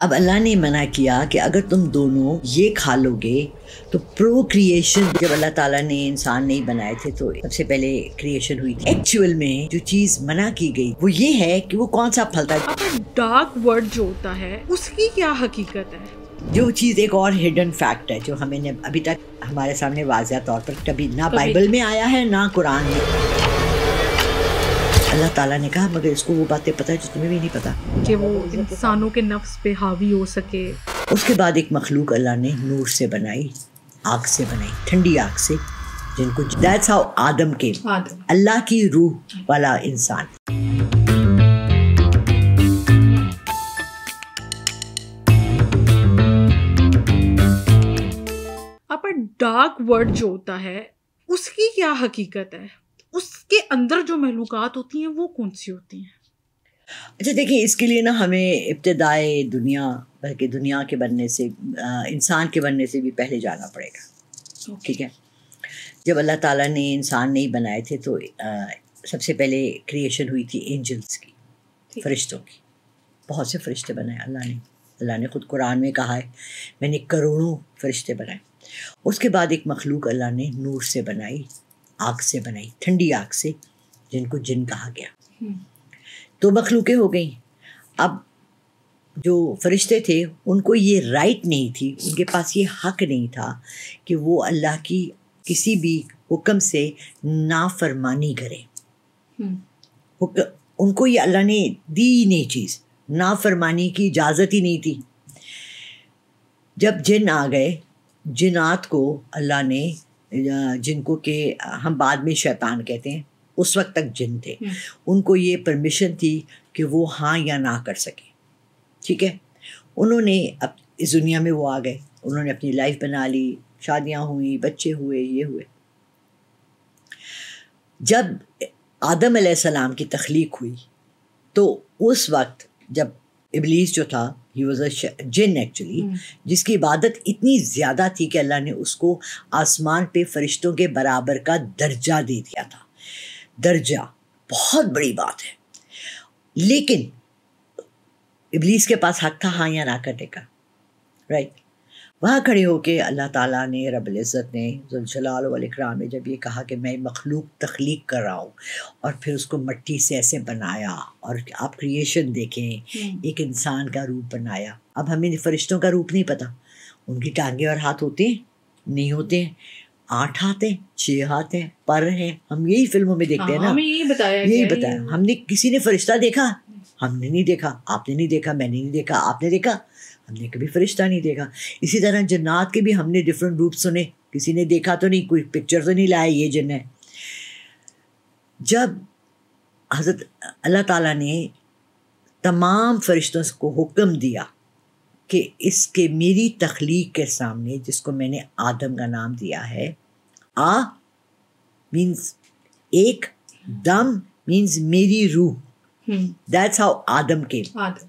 اب اللہ نے منع کیا کہ اگر تم دونوں یہ کھا لو گے تو پرو کریشن، جب اللہ تعالیٰ نے انسان نہیں بنائے تھے تو سب سے پہلے کریشن ہوئی تھی. ایکچوئل میں جو چیز منع کی گئی وہ یہ ہے کہ وہ کون سا پھل تھا. ڈارک ورڈ جو ہوتا ہے اس کی کیا حقیقت ہے؟ جو چیز ایک اور ہڈن فیکٹ ہے جو ہمیں ابھی تک ہمارے سامنے واضح طور پر کبھی نہ بائبل میں آیا ہے نہ قرآن میں. اللہ تعالیٰ نے کہا مگر اس کو وہ باتیں پتہ ہے جو تمہیں بھی نہیں پتا، کہ وہ انسانوں کے نفس پہ حاوی ہو سکے. اس کے بعد ایک مخلوق اللہ نے نور سے بنائی، آگ سے بنائی، ٹھنڈی آگ سے، جن کو دیٹس ہاؤ آدم کے اللہ کی روح والا انسان. ڈارک ورڈ جو ہوتا ہے اس کی کیا حقیقت ہے؟ اس کے اندر جو معلومات ہوتی ہیں وہ کون سی ہوتی ہیں؟ اچھا دیکھیں، اس کے لیے نا ہمیں ابتدائے دنیا، بلکہ دنیا کے بننے سے، انسان کے بننے سے بھی پہلے جانا پڑے گا. ٹھیک ہے، جب اللہ تعالیٰ نے انسان نہیں بنائے تھے تو سب سے پہلے کریشن ہوئی تھی اینجلس کی، فرشتوں کی. بہت سے فرشتے بنائے اللہ نے خود قرآن میں کہا ہے میں نے کروڑوں فرشتے بنائے. اس کے بعد ایک مخلوق اللہ نے نور سے بنائی، آگ سے بنائی، ٹھنڈی آگ سے، جن کو جن کہا گیا. تو مخلوقیں ہو گئیں. اب جو فرشتے تھے ان کو یہ رائٹ نہیں تھی، ان کے پاس یہ حق نہیں تھا کہ وہ اللہ کی کسی بھی حکم سے نافرمانی کریں. ان کو یہ اللہ نے دی نہیں چیز، نافرمانی کی اجازت ہی نہیں تھی. جب جن آ گئے، جنات کو اللہ نے، جن کو کہ ہم بعد میں شیطان کہتے ہیں، اس وقت تک جن تھے، ان کو یہ پرمیشن تھی کہ وہ ہاں یا نہ کر سکیں. ٹھیک ہے، انہوں نے اب اس دنیا میں وہ آ گئے، انہوں نے اپنی لائف بنا لی، شادیاں ہوئیں، بچے ہوئے، یہ ہوئے. جب آدم علیہ السلام کی تخلیق ہوئی تو اس وقت جب ابلیس جو تھا، ہی واز اے جن ایکچولی، جس کی عبادت اتنی زیادہ تھی کہ اللہ نے اس کو آسمان پہ فرشتوں کے برابر کا درجہ دے دیا تھا. درجہ بہت بڑی بات ہے، لیکن ابلیس کے پاس حق تھا ہاں یا نہ کرنے کا. رائٹ، وہاں کھڑے ہو کے اللہ تعالیٰ نے، رب العزت نے ذوالجلال والاکرام نے جب یہ کہا کہ میں مخلوق تخلیق کر رہا ہوں اور پھر اس کو مٹی سے ایسے بنایا، اور آپ کریشن دیکھیں، ایک انسان کا روپ بنایا. اب ہمیں فرشتوں کا روپ نہیں پتا، ان کی ٹانگیں اور ہاتھ ہوتے ہیں نہیں ہوتے ہیں، 8 ہاتھ ہیں، 6 ہاتھ ہیں، پر ہیں. ہم یہی فلموں میں دیکھتے ہیں نا، یہی بتایا. ہم نے کسی نے فرشتہ دیکھا؟ ہم نے نہیں دیکھا. آپ نے نہیں دیکھا، میں نے نہیں دیکھا، آپ نے دیکھا؟ ہم نے کبھی فرشتہ نہیں دیکھا. اسی طرح جنات کے بھی ہم نے ڈفرینٹ روپ سنے، کسی نے دیکھا تو نہیں، کوئی پکچر تو نہیں لایا یہ جن ہے. جب حضرت اللہ تعالیٰ نے تمام فرشتوں کو حکم دیا کہ اس کے میری تخلیق کے سامنے، جس کو میں نے آدم کا نام دیا ہے، آ مینز ایک، دم مینز میری روح، دیٹس ہاؤ آدم کے،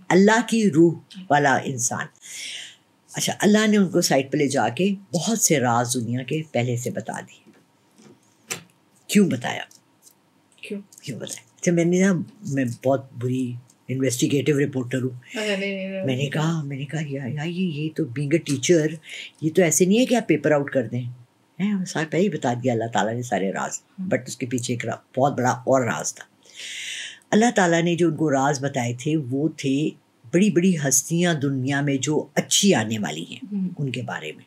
اللہ کی روح والا انسان. اچھا، اللہ نے ان کو سائٹ پہ لے جا کے بہت سے راز دنیا کے پہلے سے بتا دیے. کیوں بتایا؟ اچھا، میں بہت بری انویسٹیگیٹو رپورٹر ہوں. میں نے کہا یار یہ تو بینگ اے ٹیچر، یہ تو ایسے نہیں ہے کہ آپ پیپر آؤٹ کر دیں. پہلے ہی بتا دیا اللہ تعالیٰ نے سارے راز، بٹ اس کے پیچھے ایک بہت بڑا اور راز تھا. اللہ تعالیٰ نے جو ان کو راز بتائے تھے وہ تھے بڑی بڑی ہستیاں دنیا میں جو اچھی آنے والی ہیں، ان کے بارے میں.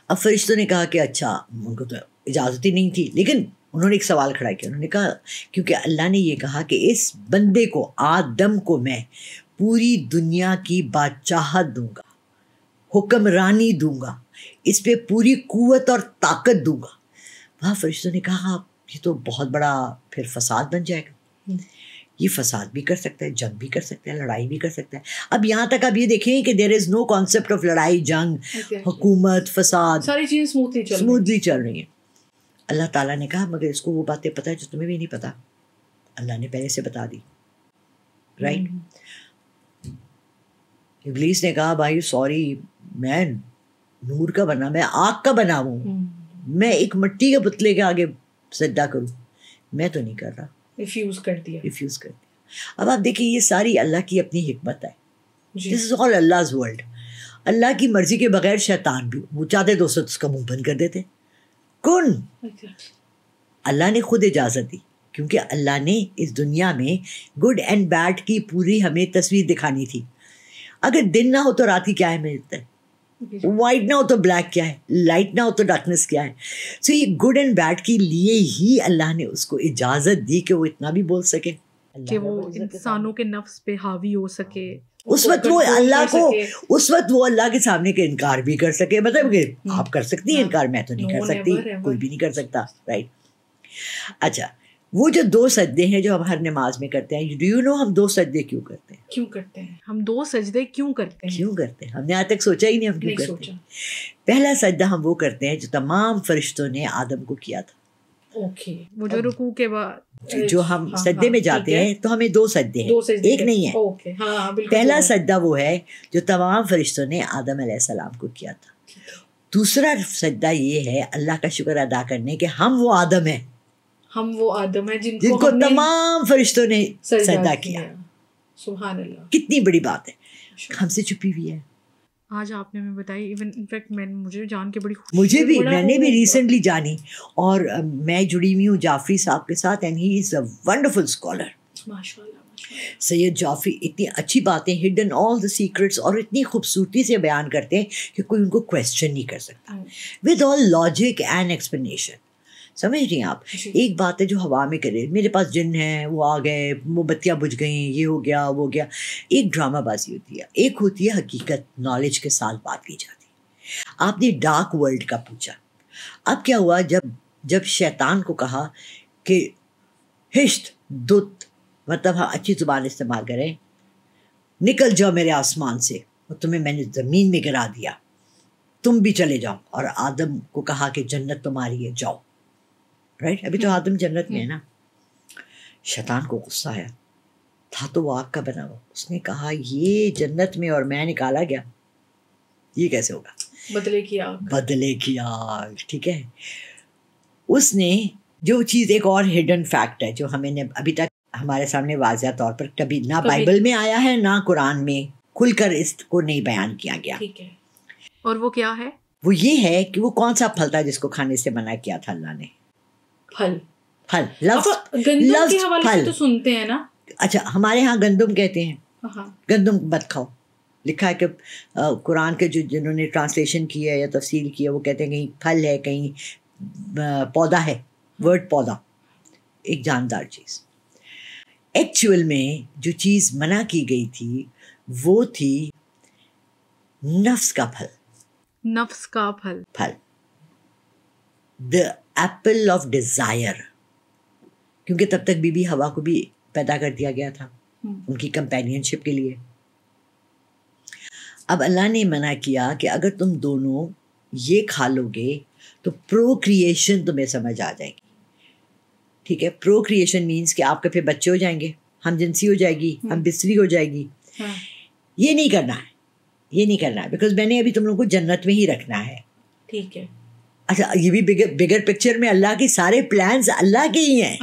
اب فرشتوں نے کہا کہ اچھا، ان کو تو اجازت ہی نہیں تھی، لیکن انہوں نے ایک سوال کھڑا کیا. انہوں نے کہا کیونکہ اللہ نے یہ کہا کہ اس بندے کو، آدم کو، میں پوری دنیا کی بادشاہت دوں گا، حکمرانی دوں گا، اس پہ پوری قوت اور طاقت دوں گا. وہاں فرشتوں نے کہا یہ تو بہت بڑا پھر فساد بن جائے گا. یہ فساد بھی کر سکتا ہے، جنگ بھی کر سکتا ہے، لڑائی بھی کر سکتا ہے. اب یہاں تک آپ یہ دیکھیں کہ دیر از نو کانسیپٹ آف لڑائی، جنگ، حکومت، فساد، ساری چیزیں اسموتھلی چل رہی ہیں. اللہ تعالیٰ نے کہا مگر اس کو وہ باتیں پتہ ہے جو تمہیں بھی نہیں پتا، اللہ نے پہلے سے بتا دی. رائٹ، ابلیس نے کہا بھائی سوری، میں نور کا بنا، میں آگ کا بنا ہوں، میں ایک مٹی کے پتلے کے آگے سجدہ کروں؟ میں تو نہیں کر رہا. ریفیوز کر دیا. اب آپ دیکھیں یہ ساری اللہ کی اپنی حکمت ہے. دس از آل Allah's world. اللہ کی مرضی کے بغیر شیطان بھی وہ چاہتے تو اس کا منہ بند کر دیتے. کون؟ اللہ نے خود اجازت دی کیونکہ اللہ نے اس دنیا میں گڈ اینڈ بیڈ کی پوری ہمیں تصویر دکھانی تھی. اگر دن نہ ہو تو رات کی کیا اہمیت ہے, وائٹ نہ ہو تو بلیک کیا ہے, لائٹ نہ ہو تو ڈارکنیس کیا ہے. سو یہ گڈ اینڈ بیڈ کے لیے ہی اللہ نے اس کو اجازت دی کہ وہ اتنا بھی بول سکے, کہ وہ انسانوں کے نفس پہ حاوی ہو سکے. اس وقت وہ اللہ کو, اس وقت وہ اللہ کے سامنے کا انکار بھی کر سکے. مطلب کہ آپ کر سکتی ہیں انکار, میں تو نہیں کر سکتی, کوئی بھی نہیں کر سکتا, رائٹ. اچھا, وہ جو 2 سجدے ہیں جو ہم ہر نماز میں کرتے ہیں, ڈو یو نو ہم 2 سجدے کیوں کرتے ہیں؟ کیوں کرتے ہیں ہم 2 سجدے کیوں کرتے ہیں؟ کیوں کرتے ہیں ہم نے آج تک سوچا ہی نہیں ہم کیوں کرتے ہیں. پہلا سجدہ ہم وہ کرتے ہیں جو تمام فرشتوں نے آدم کو کیا تھا. اوکے, وہ جو رکوع کے بعد جو ہم سجدے میں جاتے ہیں تو ہمیں 2 سجدے ہیں, ایک نہیں ہے. پہلا سجدہ وہ ہے جو تمام فرشتوں نے آدم علیہ السلام کو کیا تھا. دوسرا سجدہ یہ ہے اللہ کا شکر ادا کرنے کہ ہم وہ آدم ہیں, ہم وہ آدم ہیں جن کو تمام فرشتوں نے سجدہ کیا. سبحان اللہ, کتنی بڑی بات ہے, ہم سے چھپی ہوئی ہے. آج آپ نے ہمیں بتائی, ایون انفیکٹ مجھے جان کے بڑی خوشی, مجھے بھی, میں نے بھی ریسنٹلی جانی, اور میں جڑی ہوئی ہوں جعفری صاحب کے ساتھ, and he is a wonderful scholar. Syed Jafri اتنی اچھی باتیں, ہڈن آل دا سیکرٹس, اور اتنی خوبصورتی سے بیان کرتے ہیں کہ کوئی ان کو کویسچن نہیں کر سکتا, with all logic and explanation. سمجھ رہی ہیں آپ؟ ایک بات ہے جو ہوا میں کرے, میرے پاس جن ہیں, وہ آ گئے, وہ بتیاں بجھ گئیں, یہ ہو گیا, وہ گیا. ایک ڈرامہ بازی ہوتی ہے, ایک ہوتی ہے حقیقت, نالج کے ساتھ بات کی جاتی ہے. آپ نے ڈارک ورلڈ کا پوچھا. اب کیا ہوا جب شیطان کو کہا کہ ہشت دت, مطلب ہاں اچھی زبان استعمال کریں, نکل جاؤ میرے آسمان سے, اور تمہیں میں نے زمین میں گرا دیا, تم بھی چلے جاؤ. اور آدم کو کہا کہ جنت تمہاری ہے, جاؤ. رائٹ, ابھی تو آدم جنت میں ہے نا. شیطان کو غصہ آیا, تھا تو وہ آگ کا بنا ہوا. اس نے کہا یہ جنت میں اور میں نکالا گیا, یہ کیسے ہوگا؟ بدلے کی آگ. ٹھیک ہے, اس نے جو چیز, ایک اور ہڈن فیکٹ ہے جو ہمیں نے ابھی تک ہمارے سامنے واضح طور پر کبھی نہ بائبل میں آیا ہے نہ قرآن میں کھل کر اس کو نہیں بیان کیا گیا. اور وہ کیا ہے؟ وہ یہ ہے کہ وہ کون سا پھل تھا جس کو کھانے سے منع کیا تھا اللہ نے. پھل لفظ کے حوالے سے تو سنتے ہیں نا. اچھا, ہمارے ہاں گندم کہتے ہیں, گندم مت کھاؤ. لکھا ہے کہ قرآن کے جنہوں نے ٹرانسلیشن کی ہے یا تفسیر کی ہے وہ کہتے ہیں کہیں پھل ہے, کہیں پودا ہے. ورڈ پودا ایک جاندار چیز. ایکچوئل میں جو چیز منع کی گئی تھی وہ تھی نفس کا پھل, دا ایپل آف ڈیزائر. کیونکہ تب تک بی بی ہوا کو بھی پیدا کر دیا گیا تھا ان کی کمپینین شپ کے لیے. اب اللہ نے منع کیا کہ اگر تم دونوں یہ کھا لو گے تو پرو کریشن تمہیں سمجھ آ جائے گی. ٹھیک ہے, پرو کریشن مینس کہ آپ کے پھر بچے ہو جائیں گے, ہم جنسی ہو جائے گی, ہم بستری ہو جائے گی. یہ نہیں کرنا ہے, بیکاز میں نے ابھی تم لوگوں کو جنت میں ہی رکھنا ہے. ٹھیک ہے. اچھا, یہ بھی بگر پکچر میں اللہ کے سارے پلانز اللہ کے ہی ہیں,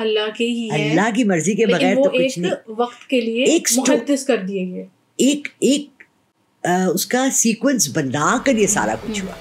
اللہ کی مرضی کے بغیر تو کچھ نہیں. وقت کے لیے ایک محدث کر دیے گئے, ایک اس کا سیکوینس بنا کر یہ سارا کچھ ہوا.